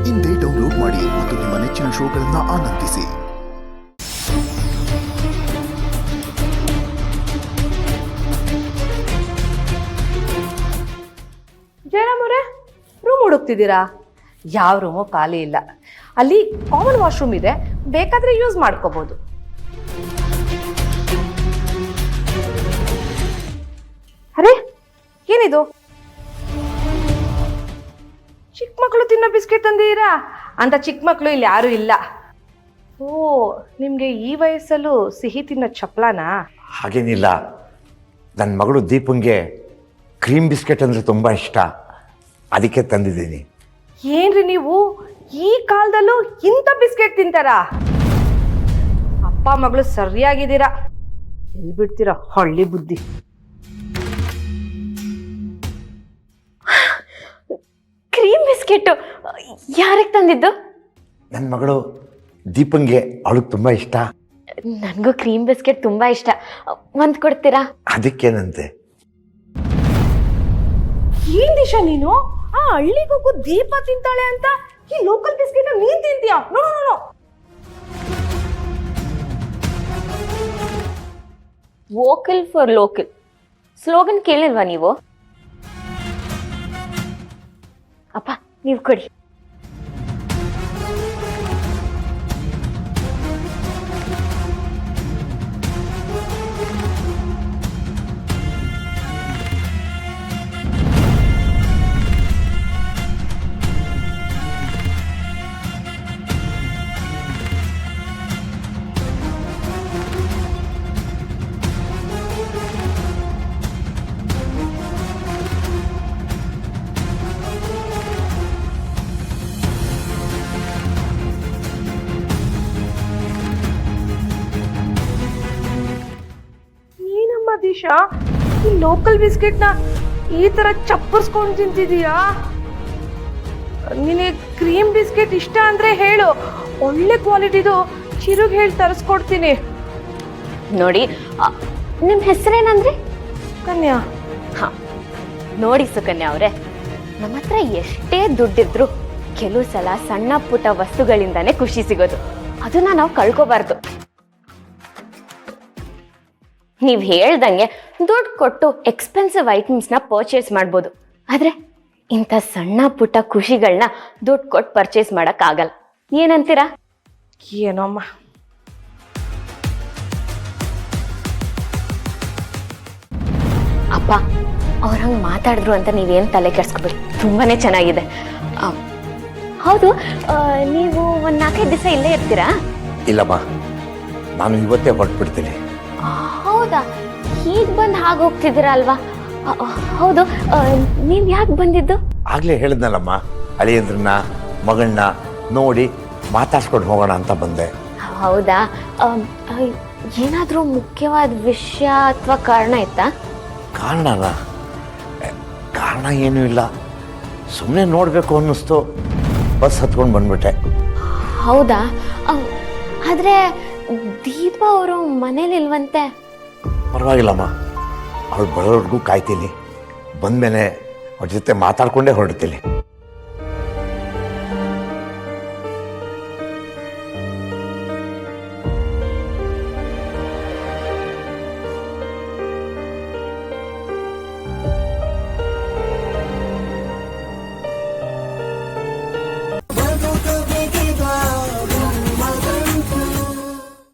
ಇಂದೇ ಡೌನ್ಲೋಡ್ ಮಾಡಿ ಮತ್ತು ನಿಮ್ಮ ನೆಚ್ಚಿನ ಶೋಗಳನ್ನು ಆನಂದಿಸಿ. ಜಯರಾಮವ್ರೆ, ರೂಮ್ ಹುಡುಕ್ತಿದ್ದೀರಾ? ಯಾವ ರೂಮು ಖಾಲಿ ಇಲ್ಲ. ಅಲ್ಲಿ ಕಾಮನ್ ವಾಶ್ರೂಮ್ ಇದೆ, ಬೇಕಾದ್ರೆ ಯೂಸ್ ಮಾಡ್ಕೋಬಹುದು. ಅರೆ, ಏನಿದು? ಚಿಕ್ಕ ಮಕ್ಕಳು ತಿನ್ನೋ ಬಿಸ್ಕೆಟ್ ತಂದಿದ್ದೀರಾ? ಅಂತ ಚಿಕ್ಕ ಮಕ್ಕಳು ಇಲ್ಲಿ ಯಾರು ಇಲ್ಲ. ಓ, ನಿಮ್ಗೆ ಈ ವಯಸ್ಸಲ್ಲೂ ಸಿಹಿ ತಿನ್ನೋ ಚಪ್ಲಾನಾ? ಹಾಗೇನಿಲ್ಲ, ನನ್ನ ಮಗಳು ದೀಪಂಗೆ ಕ್ರೀಮ್ ಬಿಸ್ಕೆಟ್ ಅಂದರೆ ತುಂಬ ಇಷ್ಟ, ಅದಕ್ಕೆ ತಂದಿದ್ದೀನಿ. ಏನ್ರಿ ನೀವು ಈ ಕಾಲದಲ್ಲೂ ಇಂಥ ಬಿಸ್ಕೆಟ್ ತಿಂತಾರಾ? ಅಪ್ಪ ಮಗಳು ಸರಿಯಾಗಿದ್ದೀರಾ. ಎಲ್ಲಿ ಬಿಡ್ತೀರಾ ಹಳ್ಳಿ ಬುದ್ಧಿ. ಕ್ರೀಮ್ ಬಿಸ್ಕೆಟ್ ಯಾರಿಗೆ ತಂದಿದ್ದು? ನನ್ನ ಮಗಳು ದೀಪಂಗೆ, ಅವಳಿಗೆ ತುಂಬ ಇಷ್ಟ. ನನಗೂ ಕ್ರೀಮ್ ಬಿಸ್ಕೆಟ್ ತುಂಬಾ ಇಷ್ಟ. ಒಂದ್ ಕೊಡ್ತೀರಾ? ಅದಕ್ಕೇನಂತೆ. ಏನ್ ದಿಶಾ ನೀನು? ಆ ಹಳ್ಳಿಗೋಗು ದೀಪ ತಿಂತಾಳೆ ಅಂತ ಈ ಲೋಕಲ್ ಬಿಸ್ಕೆಟ್ ನೀನ್ ತಿಂತೀಯಾ? No no no. Vocal for local slogan ಕೇಳಿಲ್ವಾ ನೀವು? ಅಪ್ಪ, ನೀವು ಕೊಡಿ. ದಿಶಾ, ಈ ಲೋಕಲ್ ಬಿಸ್ಕೆಟ್ ನ ಈ ತರ ಚಪ್ಪರ್ಸ್ಕೊಂಡು ತಿಂತಿದೀಯಾ? ನಿನಗೆ ಕ್ರೀಮ್ ಬಿಸ್ಕೆಟ್ ಇಷ್ಟ ಅಂದ್ರೆ ಹೇಳು, ಒಳ್ಳೆ ಕ್ವಾಲಿಟಿದು ಚಿರುಗ್ ಹೇಳಿ ತರಿಸ್ಕೊಡ್ತೀನಿ. ನೋಡಿ, ನಿಮ್ ಹೆಸರೇನಂದ್ರಿ? ಕನ್ಯಾ. ಹಾ, ನೋಡಿ ಸುಕನ್ಯಾ ಅವ್ರೆ, ನಮ್ಮ ಹತ್ರ ಎಷ್ಟೇ ದುಡ್ಡಿದ್ರು ಕೆಲವು ಸಲ ಸಣ್ಣ ಪುಟ್ಟ ವಸ್ತುಗಳಿಂದಾನೇ ಖುಷಿ ಸಿಗೋದು. ಅದನ್ನ ನಾವು ಕಳ್ಕೋಬಾರ್ದು. ನೀವ್ ಹೇಳ್ದಂಗೆ ದುಡ್ಡು ಕೊಟ್ಟು ಎಕ್ಸ್ಪೆನ್ಸಿವ್ ಐಟಮ್ಸ್ನ ಪರ್ಚೇಸ್ ಮಾಡ್ಬೋದು, ಆದ್ರೆ ಇಂಥ ಸಣ್ಣ ಪುಟ್ಟ ಖುಷಿಗಳನ್ನ ದುಡ್ಡು ಕೊಟ್ಟು ಪರ್ಚೇಸ್ ಮಾಡಕ್ ಆಗಲ್ಲ. ಏನಂತೀರಾ? ಏನೋ ಅಮ್ಮ. ಅಪ್ಪ, ಅವ್ರ ಹಂಗೆ ಮಾತಾಡಿದ್ರು ಅಂತ ನೀವೇನು ತಲೆ ಕೆಡ್ಸ್ಕೊಬೇಡಿ, ತುಂಬಾನೇ ಚೆನ್ನಾಗಿದೆ. ಹೌದು, ನೀವು ಒಂದ್ 4-5 ದಿವಸ ಇಲ್ಲೇ ಇರ್ತೀರಾ? ಇಲ್ಲಮ್ಮ, ನಾನು ಇವತ್ತೇ ಹೊರಟ್ಬಿಡ್ತೀನಿ. ಹೌದಾ? ಹೀಗೆ ಬಂದು ಹಾಗೆ ಹೋಗ್ತಿದ್ದೀರಾ ಅಲ್ವಾ? ಹೌದು, ನೀವ್ ಯಾಕೆ ಬಂದಿದ್ದು? ಆಗ್ಲೇ ಹೇಳಿದ್ನಲ್ಲಮ್ಮ, ಅಳಿಯಂದ್ರನ್ನ ಮಗಳನ್ನ ನೋಡಿ ಮಾತಾಡ್ಸ್ಕೊಂಡು ಹೋಗೋಣ ಅಂತ ಬಂದೆ. ಹೌದಾ? ಏನಾದ್ರೂ ಮುಖ್ಯವಾದ ವಿಷಯ ಅಥವಾ ಕಾರಣ ಇತ್ತಾ? ಕಾರಣನಾ? ಕಾರಣ ಏನೂ ಇಲ್ಲ, ಸುಮ್ಮನೆ ನೋಡಬೇಕು ಅನ್ನಿಸ್ತು, ಬಸ್ ಹತ್ಕೊಂಡು ಬಂದ್ಬಿಟ್ಟೆ. ಹೌದಾ? ಆದ್ರೆ ದೀಪ ಅವರು ಮನೇಲಿ ಇಲ್ವಂತೆ. ಪರವಾಗಿಲ್ಲಮ್ಮ, ಅವಳು ಬರೋವರೆಗೂ ಕಾಯ್ತೀನಿ, ಬಂದಮೇಲೆ ಅವ್ರ ಜೊತೆ ಮಾತಾಡ್ಕೊಂಡೇ ಹೊರಡ್ತೀನಿ.